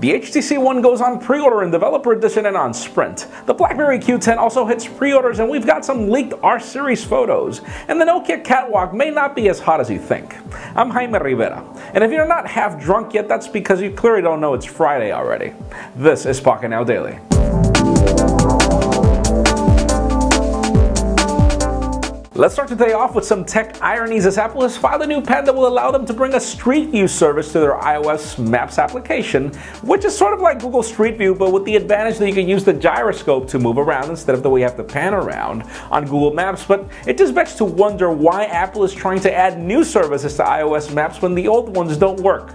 The HTC One goes on pre-order in Developer Edition and on Sprint. The BlackBerry Q10 also hits pre-orders, and we've got some leaked R-series photos. And the Nokia Catwalk may not be as hot as you think. I'm Jaime Rivera, and if you're not half drunk yet, that's because you clearly don't know it's Friday already. This is Pocket Now Daily. Let's start today off with some tech ironies, as Apple has filed a new patent that will allow them to bring a Street View service to their iOS Maps application, which is sort of like Google Street View, but with the advantage that you can use the gyroscope to move around instead of the way you have to pan around on Google Maps. But it just begs to wonder why Apple is trying to add new services to iOS Maps when the old ones don't work.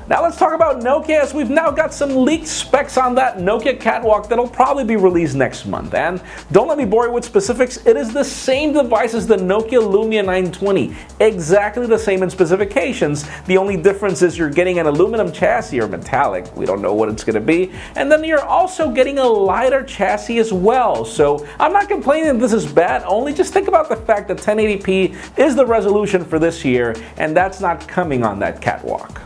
Now let's talk about Nokia, as we've now got some leaked specs on that Nokia Catwalk that'll probably be released next month. And don't let me bore you with specifics, it is the same device as the Nokia Lumia 920. Exactly the same in specifications. The only difference is you're getting an aluminum chassis, or metallic, we don't know what it's going to be. And then you're also getting a lighter chassis as well. So I'm not complaining that this is bad, only just think about the fact that 1080p is the resolution for this year, and that's not coming on that Catwalk.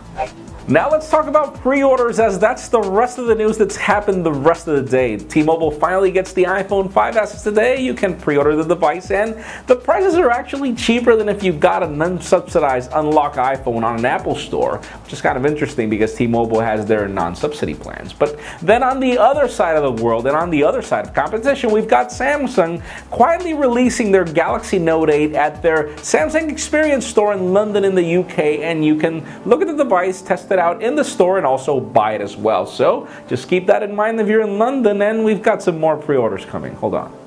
Now let's talk about pre-orders, as that's the rest of the news that's happened the rest of the day. T-Mobile finally gets the iPhone 5S today. You can pre-order the device, and the prices are actually cheaper than if you got an unsubsidized unlock iPhone on an Apple store, which is kind of interesting because T-Mobile has their non-subsidy plans. But then on the other side of the world, and on the other side of competition, we've got Samsung quietly releasing their Galaxy Note 8 at their Samsung Experience store in London in the UK, and you can look at the device, test it out in the store, and also buy it as well. So just keep that in mind if you're in London, and we've got some more pre-orders coming. Hold on.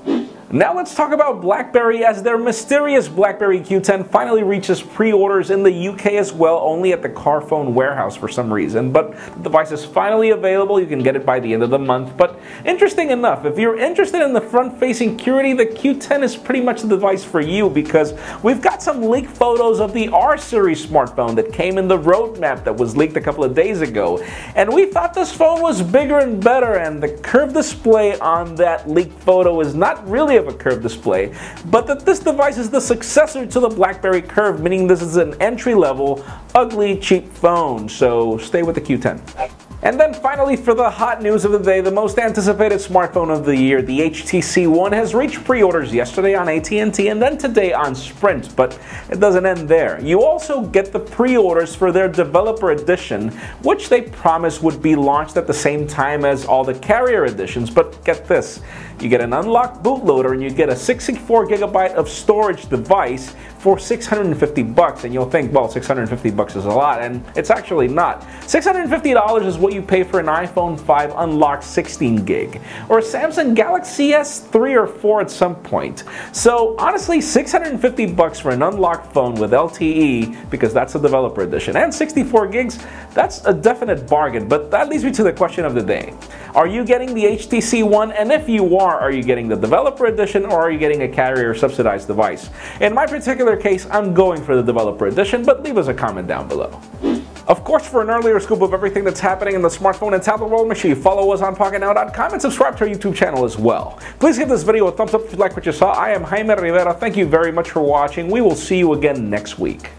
Now let's talk about BlackBerry, as their mysterious BlackBerry Q10 finally reaches pre-orders in the UK as well, only at the Carphone warehouse for some reason. But the device is finally available. You can get it by the end of the month. But interesting enough, if you're interested in the front-facing security, the Q10 is pretty much the device for you, because we've got some leaked photos of the R-series smartphone that came in the roadmap that was leaked a couple of days ago. And we thought this phone was bigger and better, and the curved display on that leaked photo is not really of a curved display, but that this device is the successor to the BlackBerry Curve, meaning this is an entry-level, ugly, cheap phone. So stay with the Q10. And then finally, for the hot news of the day, the most anticipated smartphone of the year, the HTC One, has reached pre-orders yesterday on AT&T and then today on Sprint. But it doesn't end there. You also get the pre-orders for their Developer Edition, which they promised would be launched at the same time as all the carrier editions. But get this, you get an unlocked bootloader, and you get a 64GB of storage device for $650, and you'll think, well, $650 is a lot, and it's actually not. $650 is what you pay for an iPhone 5 unlocked 16GB, or a Samsung Galaxy S3 or 4 at some point. So honestly, $650 for an unlocked phone with LTE, because that's a Developer Edition, and 64 gigs, that's a definite bargain. But that leads me to the question of the day. Are you getting the HTC One? And if you are you getting the Developer Edition, or are you getting a carrier subsidized device? In my particular case, I'm going for the Developer Edition, but leave us a comment down below. Of course, for an earlier scoop of everything that's happening in the smartphone and tablet world, make sure you follow us on PocketNow.com and subscribe to our YouTube channel as well. Please give this video a thumbs up if you like what you saw. I am Jaime Rivera. Thank you very much for watching. We will see you again next week.